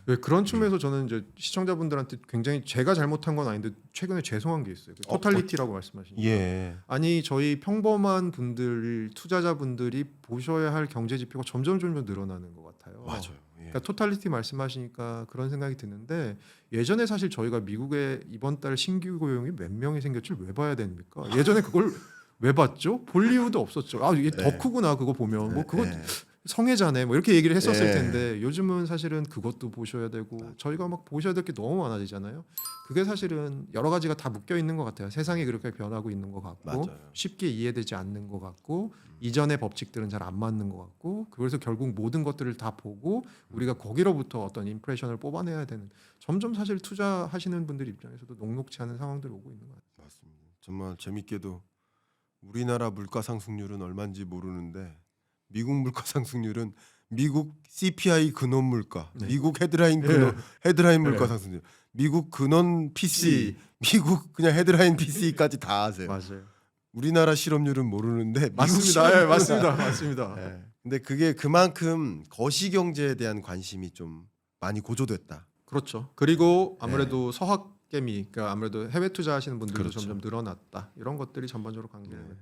네, 그런 측면에서 저는 이제 시청자분들한테 굉장히 제가 잘못한 건 아닌데 최근에 죄송한 게 있어요. 그 토탈리티라고 말씀하시니까. 예. 아니 저희 평범한 분들 투자자분들이 보셔야 할 경제 지표가 점점 늘어나는 것 같아요. 맞아요. 예. 그러니까 토탈리티 말씀하시니까 그런 생각이 드는데 예전에 사실 저희가 미국에 이번 달 신규 고용이 몇 명이 생겼지를 왜 봐야 됩니까? 예전에 그걸 왜 봤죠? 볼 이유도 없었죠. 아 이게 네. 더 크구나 그거 보면 뭐 그거 예. 성애자네 뭐 이렇게 얘기를 했었을 예. 텐데 요즘은 사실은 그것도 보셔야 되고 저희가 막 보셔야 될 게 너무 많아지잖아요. 그게 사실은 여러 가지가 다 묶여 있는 것 같아요. 세상이 그렇게 변하고 있는 것 같고 맞아요. 쉽게 이해되지 않는 것 같고 이전의 법칙들은 잘 안 맞는 것 같고 그래서 결국 모든 것들을 다 보고 우리가 거기로부터 어떤 임프레션을 뽑아내야 되는 점점 사실 투자하시는 분들 입장에서도 녹록치 않은 상황들이 오고 있는 것 같아요. 맞습니다. 정말 재밌게도 우리나라 물가 상승률은 얼마인지 모르는데 미국 물가 상승률은 미국 CPI 근원 물가, 네. 미국 헤드라인 근원 헤드라인 물가 네. 상승률, 미국 근원 PC, 미국 그냥 헤드라인 PC까지 다 아세요. 맞아요. 우리나라 실업률은 모르는데 미국 맞습니다. 예, 실업률은 맞습니다. 맞습니다. 예. 근데 그게 그만큼 거시 경제에 대한 관심이 좀 많이 고조됐다. 그렇죠. 그리고 아무래도 서학개미, 그러니까 아무래도 해외 투자하시는 분들도 그렇죠. 점점 늘어났다. 이런 것들이 전반적으로 관계를.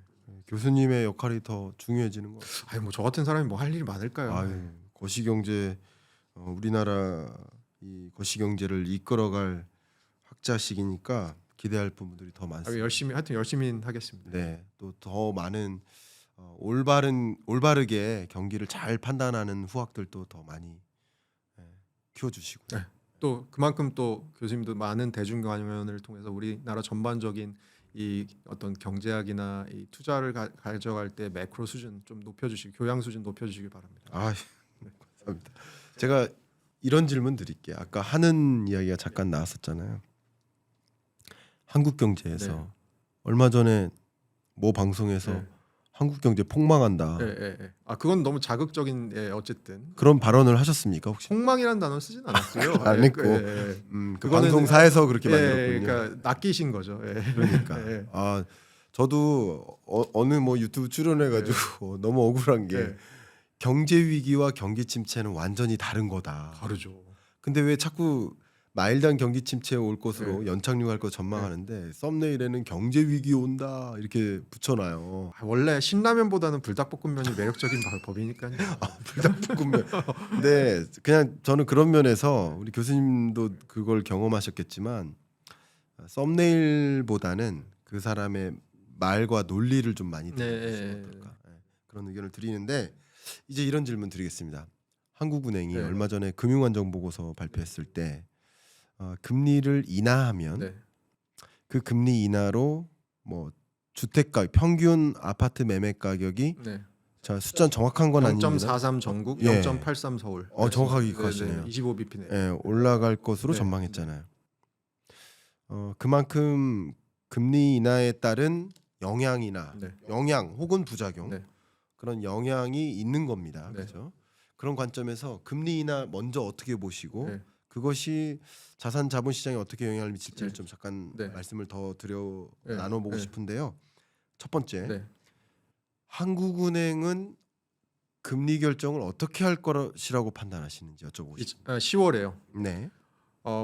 교수님의 역할이 더 중요해지는 것 같아요. 아니 뭐저 같은 사람이 뭐 할 일이 많을까요? 아유, 거시 경제 우리나라 이 거시 경제를 이끌어갈 학자식이니까 기대할 부분들이 더 많습니다. 열심히 하여튼 열심히 하겠습니다. 네, 또 더 많은 올바르게 경기를 잘 판단하는 후학들도 더 많이 키워주시고. 네. 또 그만큼 또 교수님도 많은 대중강연을 통해서 우리나라 전반적인 이 어떤 경제학이나 이 투자를 가져갈 때 매크로 수준 좀 높여주시기, 교양 수준 높여주시기 바랍니다. 아, 감사합니다. 제가 이런 질문 드릴게요. 아까 하는 이야기가 잠깐 나왔었잖아요. 한국경제에서 네. 얼마 전에 모 방송에서 네. 한국경제 폭망한다. 아 그건 너무 자극적인 어쨌든 그런 발언을 하셨습니까 혹시? 폭망이라는 단어 쓰진 않았고요. 안 했고. 그 방송사에서 그렇게 만들었군요. 그러니까 낚이신 거죠. 그러니까 아 저도 어느 뭐 유튜브 출연해가지고 너무 억울한 게 경제 위기와 경기 침체는 완전히 다른 거다. 다르죠. 근데 왜 자꾸 마일드한 경기 침체 올 것으로 연착륙할 거 전망하는데 썸네일에는 경제 위기 온다 이렇게 붙여놔요. 원래 신라면보다는 불닭볶음면이 매력적인 법이니까요. 불닭볶음면. 근데 그냥 저는 그런 면에서 우리 교수님도 그걸 경험하셨겠지만 썸네일보다는 그 사람의 말과 논리를 좀 많이 들어보시면 어떨까. 그런 의견을 드리는데 이제 이런 질문 드리겠습니다. 한국은행이 얼마 전에 금융안정보고서 발표했을 때 금리를 인하하면 그 금리 인하로 뭐 주택가 평균 아파트 매매 가격이 자 숫자는 정확한 건 아닙니다. 0.43 전국, 0.83 서울. 정확하게 기억하시네요. 25bp네. 올라갈 것으로 전망했잖아요. 그만큼 금리 인하에 따른 영향이나 영향 혹은 부작용 그런 영향이 있는 겁니다. 그렇죠? 그런 관점에서 금리 인하 먼저 어떻게 보시고 그것이 자산 자본 시장에 어떻게 영향을 미칠지를 좀 잠깐 말씀을 더 드려 나눠보고 싶은데요. 첫 번째, 한국은행은 금리 결정을 어떻게 할 것이라고 판단하시는지 여쭤보겠습니다. 10월에요. 네.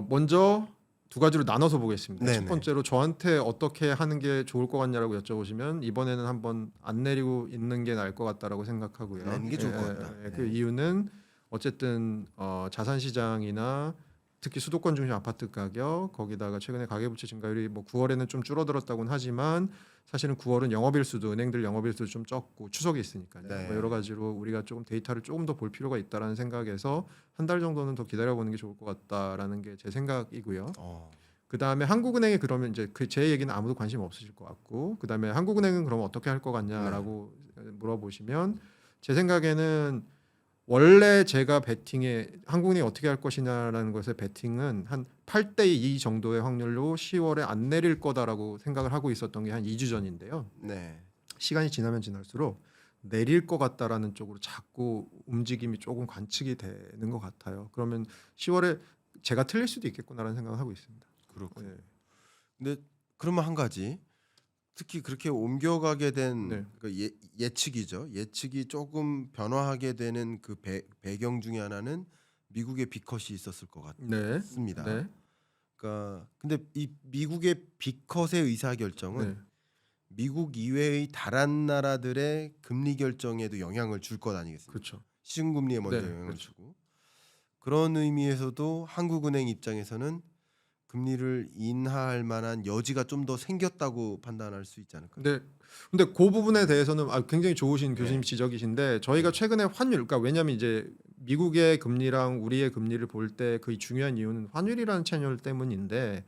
먼저 두 가지로 나눠서 보겠습니다. 네네. 첫 번째로 저한테 어떻게 하는 게 좋을 것 같냐라고 여쭤보시면 이번에는 한번 안 내리고 있는 게 나을 것 같다라고 생각하고요. 내는 게 좋을 것 같다. 그 이유는 어쨌든 자산 시장이나 특히 수도권 중심 아파트 가격 거기다가 최근에 가계부채 증가율이 뭐 9월에는 좀 줄어들었다고는 하지만 사실은 9월은 영업일수도 은행들 영업일수도 좀 적고 추석이 있으니까요. 뭐 여러 가지로 우리가 조금 데이터를 조금 더 볼 필요가 있다라는 생각에서 한 달 정도는 더 기다려보는 게 좋을 것 같다라는 게 제 생각이고요. 그 다음에 한국은행이 그러면 이제 제 얘기는 아무도 관심 없으실 것 같고 그 다음에 한국은행은 그럼 어떻게 할 것 같냐라고 물어보시면 제 생각에는 원래 제가 베팅에 한국은행이 어떻게 할 것이냐라는 것에 베팅은 한 8대2 정도의 확률로 10월에 안 내릴 거다라고 생각을 하고 있었던 게 한 2주 전인데요. 시간이 지나면 지날수록 내릴 것 같다라는 쪽으로 자꾸 움직임이 조금 관측이 되는 것 같아요. 그러면 10월에 제가 틀릴 수도 있겠구나라는 생각을 하고 있습니다. 그렇군요. 근데 그러면 한 가지 특히 그렇게 옮겨가게 된 예측이죠. 예측이 조금 변화하게 되는 그 배경 중에 하나는 미국의 비컷이 있었을 것 네. 같습니다. 네. 그러니까 근데 이 미국의 비컷의 의사 결정은 네. 미국 이외의 다른 나라들의 금리 결정에도 영향을 줄 것 아니겠습니까? 그렇죠. 시중금리에 먼저 네, 영향을 그렇죠. 주고 그런 의미에서도 한국은행 입장에서는 금리를 인하할 만한 여지가 좀 더 생겼다고 판단할 수 있지 않을까요? 근데 그 부분에 대해서는 굉장히 좋으신 교수님 네. 지적이신데 저희가 네. 최근에 환율 그러니까 왜냐하면 이제 미국의 금리랑 우리의 금리를 볼 때 그 중요한 이유는 환율이라는 채널 때문인데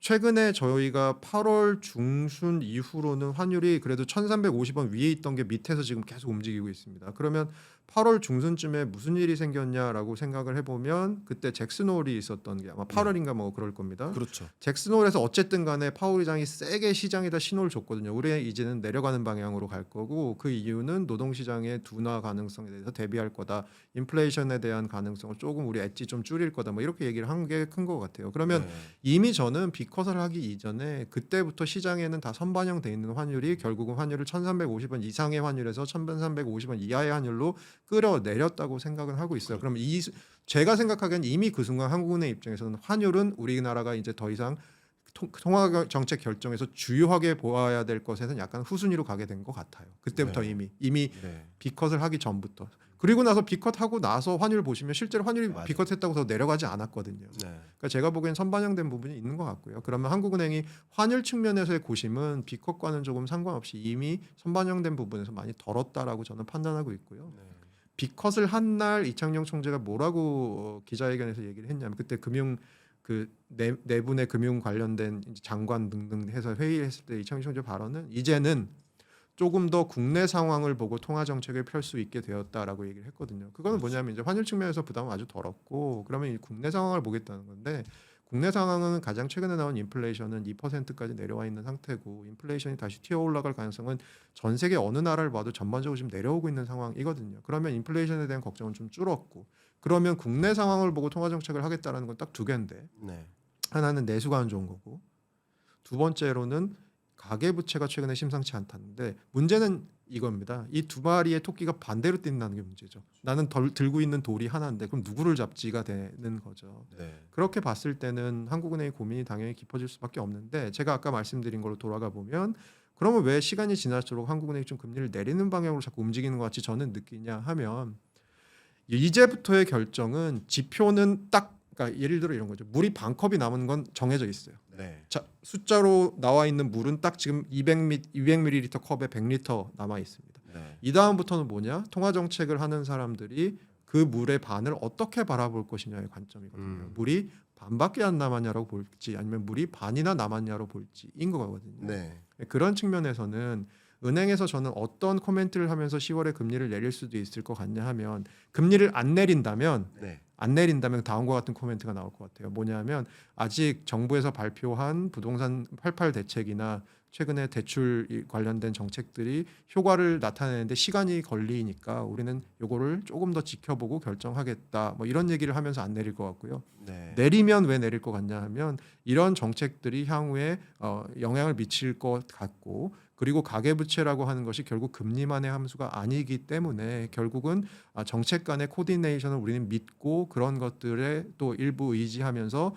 최근에 저희가 8월 중순 이후로는 환율이 그래도 1,350원 위에 있던 게 밑에서 지금 계속 움직이고 있습니다. 그러면 8월 중순쯤에 무슨 일이 생겼냐라고 생각을 해보면 그때 잭슨홀이 있었던 게 아마 네. 8월인가 뭐 그럴 겁니다. 그렇죠. 잭슨홀에서 어쨌든 간에 파월 의장이 세게 시장에다 신호를 줬거든요. 우리 이제는 내려가는 방향으로 갈 거고 그 이유는 노동시장의 둔화 가능성에 대해서 대비할 거다. 인플레이션에 대한 가능성을 조금 우리 엣지 좀 줄일 거다. 뭐 이렇게 얘기를 한 게 큰 것 같아요. 그러면 네. 이미 저는 비컷을 하기 이전에 그때부터 시장에는 다 선반영돼 있는 환율이 결국은 환율을 1,350원 이상의 환율에서 1,350원 이하의 환율로 끌어내렸다고 생각을 하고 있어요. 그럼 제가 생각하기엔 이미 그 순간 한국은행 입장에서는 환율은 우리나라가 이제 더 이상 통화 정책 결정에서 주요하게 보아야 될 것에는 약간 후순위로 가게 된 것 같아요. 그때부터 네. 이미 네. 비컷을 하기 전부터. 그리고 나서 비컷 하고 나서 환율 보시면 실제로 환율이 맞아요. 비컷 했다고 해서 내려가지 않았거든요. 네. 그러니까 제가 보기엔 선반영된 부분이 있는 것 같고요. 그러면 한국은행이 환율 측면에서의 고심은 비컷과는 조금 상관없이 이미 선반영된 부분에서 많이 덜었다라고 저는 판단하고 있고요. 네. 비컷을 한 날 이창용 총재가 뭐라고 기자회견에서 얘기를 했냐면 그때 네 분의 금융 관련된 이제 장관 등등 해서 회의를 했을 때 이창용 총재 발언은 이제는 조금 더 국내 상황을 보고 통화 정책을 펼 수 있게 되었다라고 얘기를 했거든요. 그거는 그렇죠. 뭐냐면 이제 환율 측면에서 부담은 아주 덜었고 그러면 이 국내 상황을 보겠다는 건데 국내 상황은 가장 최근에 나온 인플레이션은 2%까지 내려와 있는 상태고 인플레이션이 다시 튀어 올라갈 가능성은 전 세계 어느 나라를 봐도 전반적으로 지금 내려오고 있는 상황이거든요. 그러면 인플레이션에 대한 걱정은 좀 줄었고 그러면 국내 상황을 보고 통화 정책을 하겠다라는 건 딱 두 개인데 네. 하나는 내수가 안 좋은 거고 두 번째로는 가계부채가 최근에 심상치 않다는데 문제는 이겁니다. 이 두 마리의 토끼가 반대로 뛴다는 게 문제죠. 나는 들고 있는 돌이 하나인데 그럼 누구를 잡지가 되는 거죠. 네. 그렇게 봤을 때는 한국은행의 고민이 당연히 깊어질 수밖에 없는데 제가 아까 말씀드린 걸로 돌아가 보면 그러면 왜 시간이 지날수록 한국은행이 좀 금리를 내리는 방향으로 자꾸 움직이는 것 같이 저는 느끼냐 하면 이제부터의 결정은 지표는 딱 그러니까 예를 들어 이런 거죠. 물이 반 컵이 남은 건 정해져 있어요. 네. 자, 숫자로 나와 있는 물은 딱 지금 200ml 컵에 100리터 남아 있습니다. 네. 이 다음부터는 뭐냐? 통화 정책을 하는 사람들이 그 물의 반을 어떻게 바라볼 것이냐의 관점이거든요. 물이 반밖에 안 남았냐라고 볼지 아니면 물이 반이나 남았냐로 볼지인 거거든요. 네. 그런 측면에서는 은행에서 저는 어떤 코멘트를 하면서 10월에 금리를 내릴 수도 있을 것 같냐 하면 금리를 안 내린다면 네. 다음과 같은 코멘트가 나올 것 같아요. 뭐냐면 아직 정부에서 발표한 부동산 88 대책이나 최근에 대출 관련된 정책들이 효과를 나타내는데 시간이 걸리니까 우리는 요거를 조금 더 지켜보고 결정하겠다. 뭐 이런 얘기를 하면서 안 내릴 것 같고요. 네. 내리면 왜 내릴 것 같냐 하면 이런 정책들이 향후에 영향을 미칠 것 같고 그리고 가계부채라고 하는 것이 결국 금리만의 함수가 아니기 때문에 결국은 정책 간의 코디네이션을 우리는 믿고 그런 것들에 또 일부 의지하면서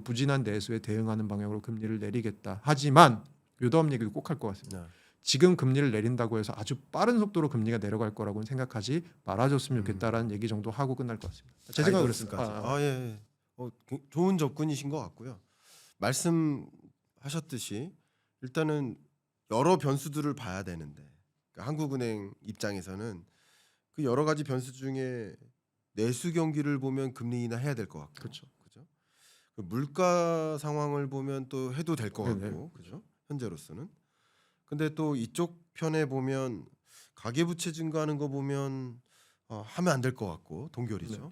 부진한 내수에 대응하는 방향으로 금리를 내리겠다. 하지만 요다음 얘기도 꼭 할 것 같습니다. 네. 지금 금리를 내린다고 해서 아주 빠른 속도로 금리가 내려갈 거라고는 생각하지 말아줬으면 좋겠다라는 얘기 정도 하고 끝날 것 같습니다. 제 생각은 그렇습니다. 가이던스까지. 예. 좋은 접근이신 것 같고요. 말씀하셨듯이 일단은 여러 변수들을 봐야 되는데 그러니까 한국은행 입장에서는 그 여러 가지 변수 중에 내수 경기를 보면 금리 인하해야 될 것 같고, 그렇죠. 그죠? 그 물가 상황을 보면 또 해도 될 것 네네. 같고, 그죠? 현재로서는. 근데 또 이쪽 편에 보면 가계부채 증가하는 거 보면 하면 안 될 것 같고 동결이죠. 네.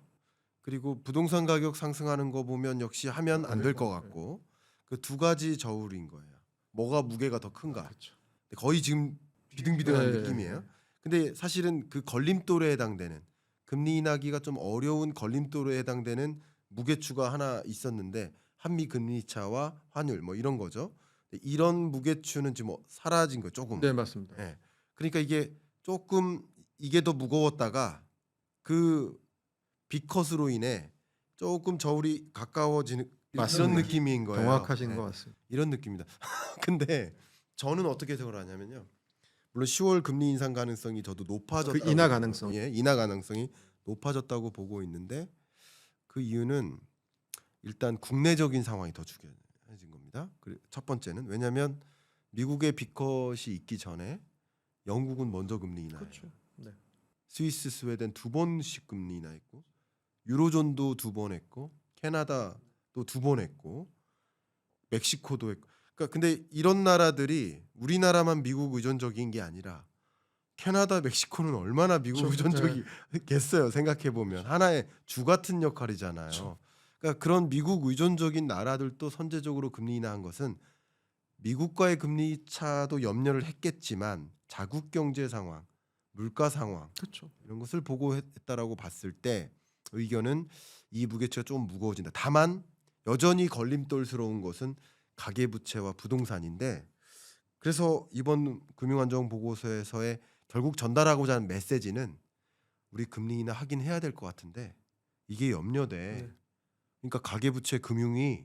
그리고 부동산 가격 상승하는 거 보면 역시 하면 안 될 것 같고 그 두 가지 저울인 거예요. 뭐가 무게가 더 큰가? 그렇죠. 거의 지금 비등비등한 네. 느낌이에요. 근데 사실은 그 걸림돌에 해당되는 금리 인하기가 좀 어려운 걸림돌에 해당되는 무게추가 하나 있었는데 한미 금리 차와 환율 뭐 이런 거죠. 이런 무게추는 지금 사라진 거 조금. 네, 맞습니다. 그러니까 이게 조금 이게 더 무거웠다가 그 B컷으로 인해 조금 저울이 가까워지는 이런 맞습니다. 느낌인 거예요. 정확하신 네, 것 같습니다. 이런 느낌입니다. 근데 저는 어떻게 해석을 하냐면요. 물론 10월 금리 인상 가능성이 저도 높아졌다고 그 인하 가능성. 예, 인하 가능성이 높아졌다고 보고 있는데 그 이유는 일단 국내적인 상황이 더 중요해진 겁니다. 첫 번째는 왜냐하면 미국의 B컷이 있기 전에 영국은 먼저 금리 인하해요. 그렇죠. 네. 스위스, 스웨덴 2번씩 금리 인하했고 유로존도 2번 했고 캐나다도 2번 했고 멕시코도 했고. 그러니까 근데 이런 나라들이 우리나라만 미국 의존적인 게 아니라 캐나다, 멕시코는 얼마나 미국 그렇죠. 의존적이겠어요. 생각해 보면 하나의 주 같은 역할이잖아요. 그렇죠. 그러니까 그런 미국 의존적인 나라들도 선제적으로 금리 인하한 것은 미국과의 금리 차도 염려를 했겠지만 자국 경제 상황, 물가 상황 그렇죠. 이런 것을 보고 했다라고 봤을 때 의견은 이 무게추가 좀 무거워진다. 다만 여전히 걸림돌스러운 것은 가계부채와 부동산인데 그래서 이번 금융안정 보고서에서의 결국 전달하고자 하는 메시지는 우리 금리 인하 하긴 해야 될 것 같은데 이게 염려돼. 네. 그러니까 가계부채 금융이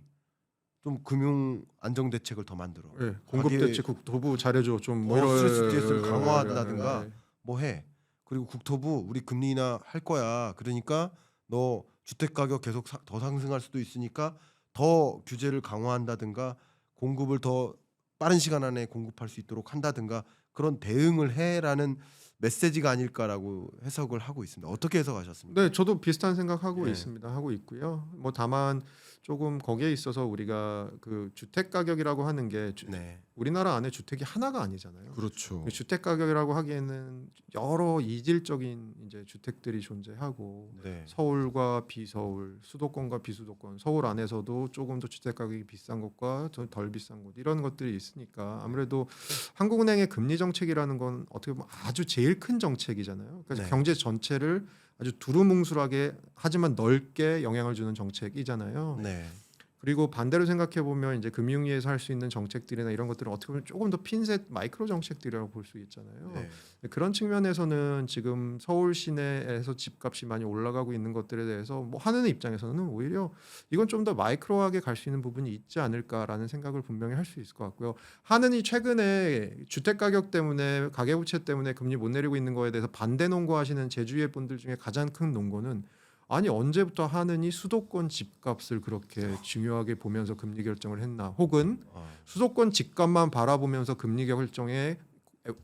좀 금융 안정 대책을 더 만들어. 네. 공급 대책 국토부 잘해줘 좀뭐 이런 스트레스 테스트를 강화한다든가 네. 뭐 해. 그리고 국토부 우리 금리 인하 할 거야. 그러니까 너 주택 가격 계속 더 상승할 수도 있으니까 더 규제를 강화한다든가 공급을 더 빠른 시간 안에 공급할 수 있도록 한다든가 그런 대응을 해라는 메시지가 아닐까라고 해석을 하고 있습니다. 어떻게 해석하셨습니까? 네, 저도 비슷한 생각하고 예. 있습니다. 하고 있고요. 뭐 다만 조금 거기에 있어서 우리가 그 주택 가격이라고 하는 게 네, 우리나라 안에 주택이 하나가 아니잖아요. 그렇죠. 그 주택 가격이라고 하기에는 여러 이질적인 이제 주택들이 존재하고 네, 서울과 비서울, 수도권과 비수도권, 서울 안에서도 조금 더 주택 가격이 비싼 곳과 좀 덜 비싼 곳 이런 것들이 있으니까 아무래도 한국은행의 금리 정책이라는 건 어떻게 보면 아주 제일 큰 정책이잖아요. 그러니까 네. 경제 전체를 아주 두루뭉술하게 하지만 넓게 영향을 주는 정책이잖아요. 네, 그리고 반대로 생각해 보면 이제 금융위에서 할 수 있는 정책들이나 이런 것들은 어떻게 보면 조금 더 핀셋 마이크로 정책들이라고 볼 수 있잖아요. 네. 그런 측면에서는 지금 서울 시내에서 집값이 많이 올라가고 있는 것들에 대해서 뭐 하는 입장에서는 오히려 이건 좀 더 마이크로하게 갈 수 있는 부분이 있지 않을까라는 생각을 분명히 할 수 있을 것 같고요. 하는이 최근에 주택 가격 때문에 가계부채 때문에 금리 못 내리고 있는 거에 대해서 반대 논거하시는 제주의 분들 중에 가장 큰 논거는 아니 언제부터 하느니 수도권 집값을 그렇게 중요하게 보면서 금리 결정을 했나 혹은 수도권 집값만 바라보면서 금리 결정에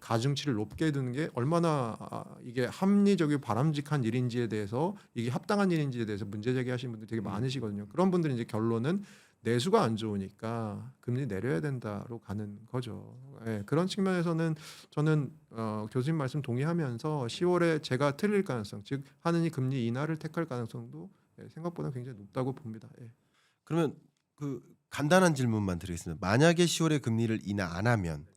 가중치를 높게 두는 게 얼마나 이게 합리적이고 바람직한 일인지에 대해서 이게 합당한 일인지에 대해서 문제 제기하시는 분들이 되게 많으시거든요. 그런 분들은 이제 결론은 내수가 안 좋으니까 금리 내려야 된다로 가는 거죠. 예, 그런 측면에서는 저는 교수님 말씀 동의하면서 10월에 제가 틀릴 가능성, 즉 하느니 금리 인하를 택할 가능성도 생각보다 굉장히 높다고 봅니다. 예. 그러면 그 간단한 질문만 드리겠습니다. 만약에 10월에 금리를 인하 안 하면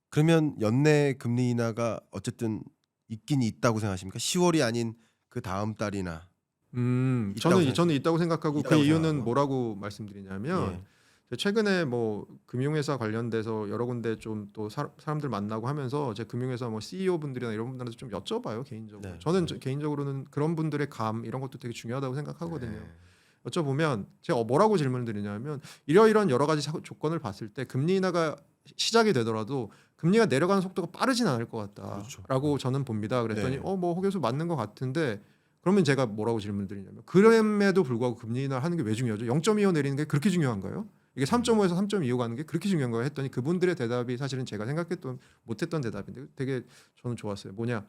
그러면 연내 금리 인하가 어쨌든 있긴 있다고 생각하십니까? 10월이 아닌 그 다음 달이나 저는 있다고 생각하고 그 있다고 이유는 생각하고. 뭐라고 말씀드리냐면 최근에 뭐 금융회사 관련돼서 여러 군데 좀 또 사람들 만나고 하면서 제 금융회사 뭐 CEO 분들이나 이런 분들한테 좀 여쭤봐요 개인적으로. 네. 저는 개인적으로는 그런 분들의 감 이런 것도 되게 중요하다고 생각하거든요. 여쭤보면 제가 뭐라고 질문을 드리냐면 이러이런 여러 가지 조건을 봤을 때 금리 인하가 시작이 되더라도 금리가 내려가는 속도가 빠르진 않을 것 같다라고 그렇죠. 저는 봅니다. 그랬더니 네. 뭐 허 교수 맞는 것 같은데 그러면 제가 뭐라고 질문드리냐면 그럼에도 불구하고 금리 인하를 하는 게 왜 중요하죠? 0.25 내리는 게 그렇게 중요한가요? 이게 3.5에서 3.25 가는 게 그렇게 중요한가요? 했더니 그분들의 대답이 사실은 제가 생각했던 못했던 대답인데 되게 저는 좋았어요. 뭐냐?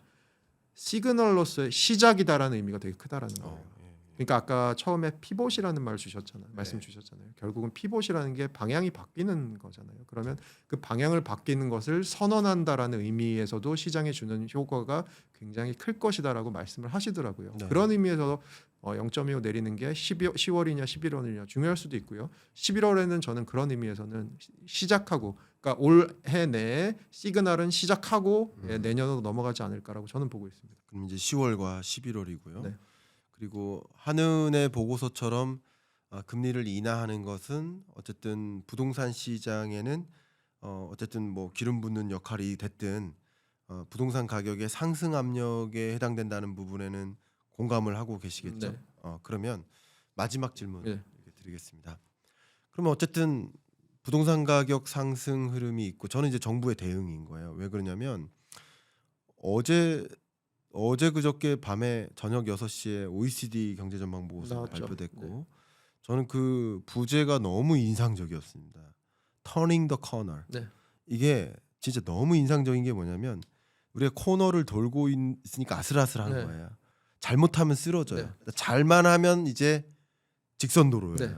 시그널로서의 시작이다라는 의미가 되게 크다라는 거예요. 그러니까 아까 처음에 피봇이라는 말 주셨잖아요. 말씀 주셨잖아요. 결국은 피봇이라는 게 방향이 바뀌는 거잖아요. 그러면 그 방향을 바뀌는 것을 선언한다라는 의미에서도 시장에 주는 효과가 굉장히 클 것이다라고 말씀을 하시더라고요. 네. 그런 의미에서 0.25 내리는 게 10월이냐 11월이냐 중요할 수도 있고요. 11월에는 저는 그런 의미에서는 시작하고 그러니까 올해 내에 시그널은 시작하고 내년으로 넘어가지 않을까라고 저는 보고 있습니다. 그럼 이제 10월과 11월이고요. 네. 그리고 한은의 보고서처럼 금리를 인하하는 것은 어쨌든 부동산 시장에는 어쨌든 뭐 기름 붓는 역할이 됐든 부동산 가격의 상승 압력에 해당된다는 부분에는 공감을 하고 계시겠죠. 네. 그러면 마지막 질문 네. 이렇게 드리겠습니다. 그러면 어쨌든 부동산 가격 상승 흐름이 있고 저는 이제 정부의 대응인 거예요. 왜 그러냐면 어제 그저께 밤에 저녁 6시에 OECD 경제 전망 보고서가 나왔죠. 발표됐고 네. 저는 그 부제가 너무 인상적이었습니다. Turning the corner. 네. 이게 진짜 너무 인상적인 게 뭐냐면 우리가 코너를 돌고 있으니까 아슬아슬한 네. 거예요. 잘못하면 쓰러져요. 네. 잘만 하면 이제 직선도로예요. 네.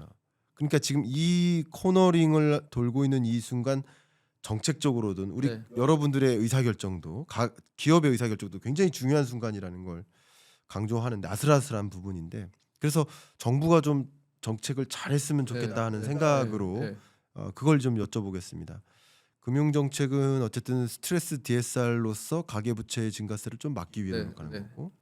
그러니까 지금 이 코너링을 돌고 있는 이 순간 정책적으로든 우리 네. 여러분들의 의사결정도 기업의 의사결정도 굉장히 중요한 순간이라는 걸 강조하는데 아슬아슬한 부분인데 그래서 정부가 좀 정책을 잘했으면 좋겠다 하는 생각으로 네. 그걸 좀 여쭤보겠습니다. 금융정책은 어쨌든 스트레스 DSR로서 가계부채 증가세를 좀 막기 위해 네, 노력하는 네. 거고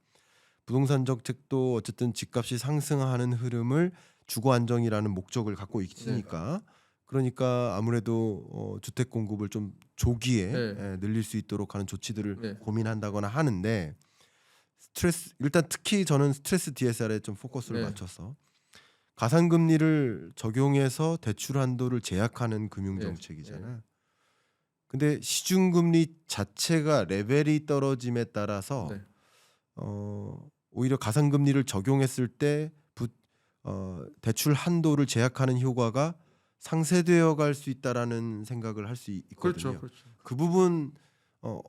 부동산 정책도 어쨌든 집값이 상승하는 흐름을 주거 안정이라는 목적을 갖고 있으니까 그러니까 아무래도 주택 공급을 좀 조기에 네. 늘릴 수 있도록 하는 조치들을 네. 고민한다거나 하는데 스트레스 일단 특히 저는 스트레스 DSR에 좀 포커스를 네. 맞춰서 가산금리를 적용해서 대출 한도를 제약하는 금융 네. 정책이잖아요. 근데 시중금리 자체가 레벨이 떨어짐에 따라서 네. 오히려 가산금리를 적용했을 때 대출 한도를 제약하는 효과가 상쇄되어 갈 수 있다라는 생각을 할 수 있거든요. 그렇죠. 그 부분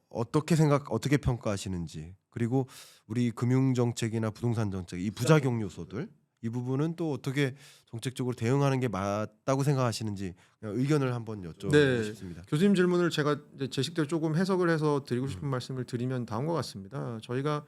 어떻게 평가하시는지 그리고 우리 금융 정책이나 부동산 정책 이 부작용 요소들 이 부분은 또 어떻게 정책적으로 대응하는 게 맞다고 생각하시는지 의견을 한번 여쭤보고 네. 싶습니다. 교수님 질문을 제가 이제 제 식대로 조금 해석을 해서 드리고 싶은 말씀을 드리면 다음과 같습니다. 저희가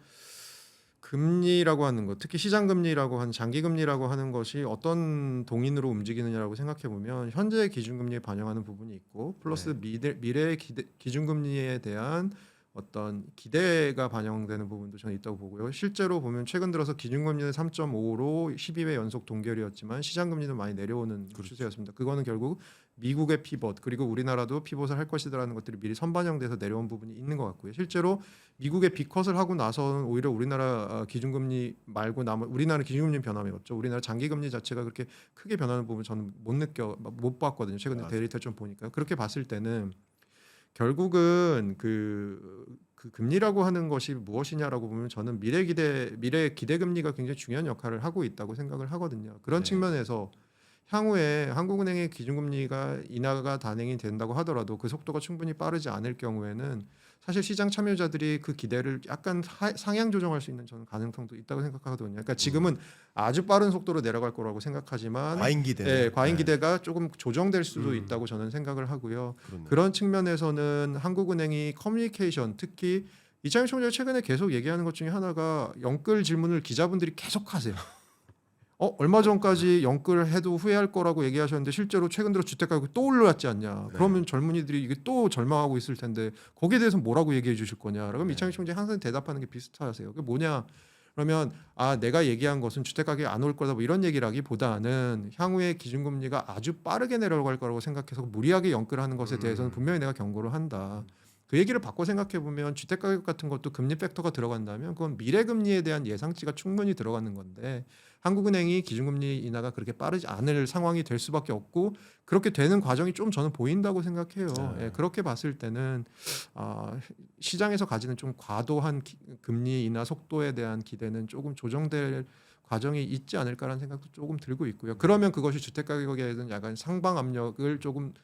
금리라고 하는 것, 특히 시장 금리라고 하는 장기 금리라고 하는 것이 어떤 동인으로 움직이느냐라고 생각해 보면 현재의 기준금리에 반영하는 부분이 있고 플러스 미래의 기준금리에 대한 어떤 기대가 반영되는 부분도 저는 있다고 보고요. 실제로 보면 최근 들어서 기준금리는 3.5로 12회 연속 동결이었지만 시장금리는 많이 내려오는 추세였습니다. 그거는 결국 미국의 피벗 그리고 우리나라도 피벗을 할 것이다라는 것들이 미리 선반영돼서 내려온 부분이 있는 것 같고요. 실제로 미국의 빅컷을 하고 나서는 오히려 우리나라 기준금리 말고 우리나라 기준금리 변함이었죠. 우리나라 장기금리 자체가 그렇게 크게 변하는 부분 저는 못 봤거든요. 최근에 맞아요. 데이터를 좀 보니까 그렇게 봤을 때는 결국은 그 금리라고 하는 것이 무엇이냐라고 보면 저는 미래 기대 금리가 굉장히 중요한 역할을 하고 있다고 생각을 하거든요. 그런 네. 측면에서 향후에 한국은행의 기준금리가 인하가 단행이 된다고 하더라도 그 속도가 충분히 빠르지 않을 경우에는 사실 시장 참여자들이 그 기대를 약간 상향 조정할 수 있는 저는 가능성도 있다고 생각하거든요. 그러니까 지금은 아주 빠른 속도로 내려갈 거라고 생각하지만 과잉 기대. 예, 과잉 기대가 조금 조정될 수도 있다고 저는 생각을 하고요. 그런 측면에서는 한국은행이 커뮤니케이션 특히 이창용 총재가 최근에 계속 얘기하는 것 중에 하나가 영끌 질문을 기자분들이 계속 하세요. 얼마 전까지 영끌 해도 후회할 거라고 얘기하셨는데 실제로 최근 들어 주택 가격이 또 올라왔지 않냐. 그러면 젊은이들이 이게 또 절망하고 있을 텐데 거기에 대해서 뭐라고 얘기해 주실 거냐. 그럼 이창용 총재 항상 대답하는 게 비슷하세요. 그게 뭐냐. 그러면 내가 얘기한 것은 주택 가격이 안 올 거다 뭐 이런 얘기라기보다는 향후에 기준금리가 아주 빠르게 내려갈 거라고 생각해서 무리하게 영끌하는 것에 대해서는 분명히 내가 경고를 한다. 그 얘기를 바꿔 생각해 보면 주택 가격 같은 것도 금리 팩터가 들어간다면 그건 미래 금리에 대한 예상치가 충분히 들어가는 건데 한국은행이 기준금리 인하가 그렇게 빠르지 않을 상황이 될 수밖에 없고 그렇게 되는 과정이 좀 저는 보인다고 생각해요. 예, 그렇게 봤을 때는 시장에서 가지는 좀 과도한 금리 인하 속도에 대한 기대는 조금 조정될 과정이 있지 않을까라는 생각도 조금 들고 있고요. 그러면 그것이 주택 가격에 대한 약간 상방 압력을 조금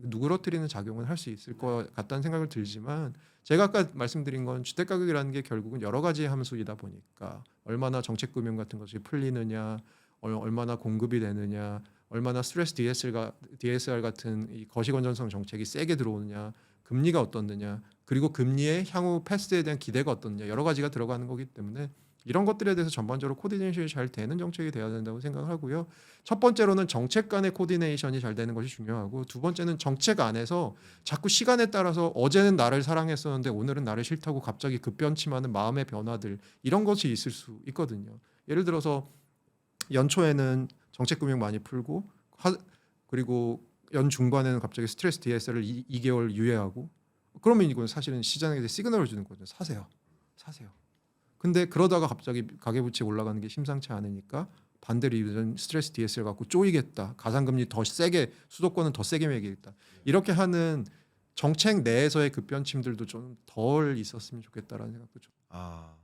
누그러뜨리는 작용은 할 수 있을 것 같다는 생각을 들지만 제가 아까 말씀드린 건 주택 가격이라는 게 결국은 여러 가지 함수이다 보니까 얼마나 정책 금융 같은 것이 풀리느냐, 얼마나 공급이 되느냐, 얼마나 스트레스 DSR 같은 이 거시 건전성 정책이 세게 들어오느냐, 금리가 어떻느냐, 그리고 금리의 향후 패스에 대한 기대가 어떻느냐 여러 가지가 들어가는 거기 때문에 이런 것들에 대해서 전반적으로 코디네이션이 잘 되는 정책이 돼야 된다고 생각하고요. 첫 번째로는 정책 간의 코디네이션이 잘 되는 것이 중요하고 두 번째는 정책 안에서 자꾸 시간에 따라서 어제는 나를 사랑했었는데 오늘은 나를 싫다고 갑자기 급변침하는 마음의 변화들 이런 것이 있을 수 있거든요. 예를 들어서 연초에는 정책 금융 많이 풀고 그리고 연 중반에는 갑자기 스트레스 DSR을 2개월 유예하고 그러면 이건 사실은 시장에 시그널을 주는 거죠. 사세요. 근데 그러다가 갑자기 가계부채 올라가는 게 심상치 않으니까 반대로 이런 스트레스 DS를 갖고 쪼이겠다. 가상금리 더 세게 수도권은 더 세게 매기겠다. 이렇게 하는 정책 내에서의 급변침들도 좀 덜 있었으면 좋겠다라는 생각도 좀. 아,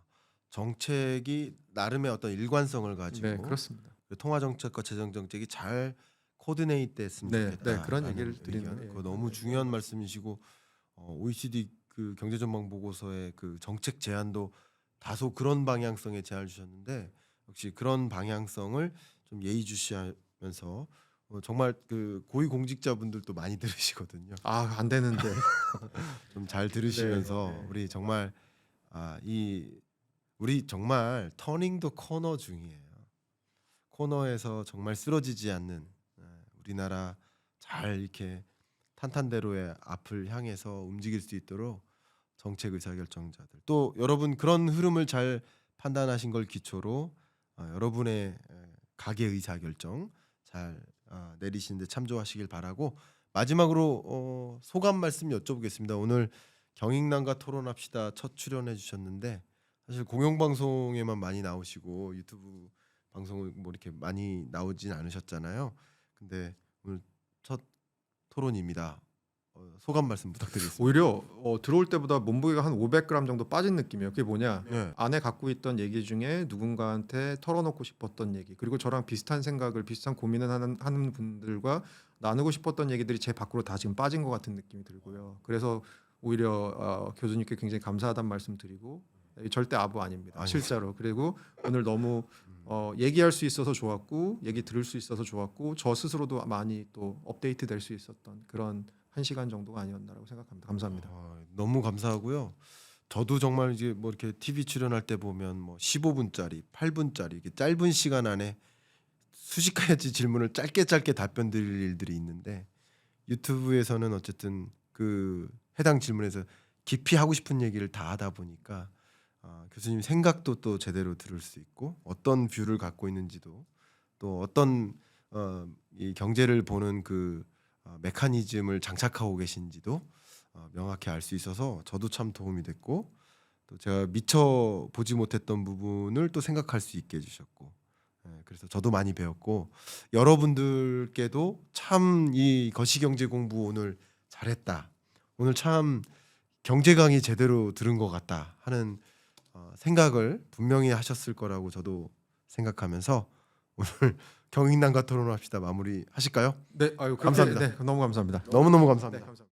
정책이 나름의 어떤 일관성을 가지고 네, 그렇습니다. 그 통화 정책과 재정 정책이 잘 코디네이트 됐으면 네, 좋겠다. 네, 그런 얘기를 드리는 거예요. 그거 너무 중요한 말씀이시고 OECD 그 경제전망 보고서의 그 정책 제안도 다소 그런 방향성의 제안을 주셨는데 역시 그런 방향성을 좀 예의주시하면서 정말 그 고위 공직자분들도 많이 들으시거든요. 아, 안 되는데. 좀 잘 들으시면서 네, 네. 우리 정말 우리 정말 터닝 더 코너 중이에요. 코너에서 정말 쓰러지지 않는 우리나라 잘 이렇게 탄탄대로의 앞을 향해서 움직일 수 있도록 정책 의사결정자들 또 여러분 그런 흐름을 잘 판단하신 걸 기초로 여러분의 가계 의사결정 잘 내리시는데 참조하시길 바라고 마지막으로 소감 말씀 여쭤보겠습니다. 오늘 경익남과 토론합시다 첫 출연해 주셨는데 사실 공영방송에만 많이 나오시고 유튜브 방송을 뭐 이렇게 많이 나오진 않으셨잖아요. 근데 오늘 첫 토론입니다. 소감 말씀 부탁드리겠습니다. 오히려 들어올 때보다 몸무게가 한 500g 정도 빠진 느낌이에요. 그게 뭐냐? 네. 안에 갖고 있던 얘기 중에 누군가한테 털어놓고 싶었던 얘기, 그리고 저랑 비슷한 생각을, 비슷한 고민을 하는 분들과 나누고 싶었던 얘기들이 제 밖으로 다 지금 빠진 것 같은 느낌이 들고요. 그래서 오히려 교수님께 굉장히 감사하다는 말씀 드리고, 절대 아부 아닙니다. 아니, 실제로. 그리고 오늘 너무 얘기할 수 있어서 좋았고, 얘기 들을 수 있어서 좋았고, 저 스스로도 많이 또 업데이트 될 수 있었던 그런 1시간 정도가 아니었나라고 생각합니다. 감사합니다. 너무 감사하고요. 저도 정말 이제 뭐 이렇게 TV 출연할 때 보면 뭐 15분짜리, 8분짜리 이렇게 짧은 시간 안에 수십 가지 질문을 짧게 답변 드릴 일들이 있는데 유튜브에서는 어쨌든 그 해당 질문에서 깊이 하고 싶은 얘기를 다 하다 보니까 교수님 생각도 또 제대로 들을 수 있고 어떤 뷰를 갖고 있는지도 또 어떤 이 경제를 보는 그 메커니즘을 장착하고 계신지도 명확히 알 수 있어서 저도 참 도움이 됐고 또 제가 미처 보지 못했던 부분을 또 생각할 수 있게 해주셨고 그래서 저도 많이 배웠고 여러분들께도 참 이 거시경제 공부 오늘 잘했다. 오늘 참 경제 강의 제대로 들은 것 같다 하는 생각을 분명히 하셨을 거라고 저도 생각하면서 오늘 경익남과 토론합시다 마무리 하실까요? 네, 감사합니다. 네, 너무 감사합니다. 너무너무 감사합니다. 네, 감사합니다.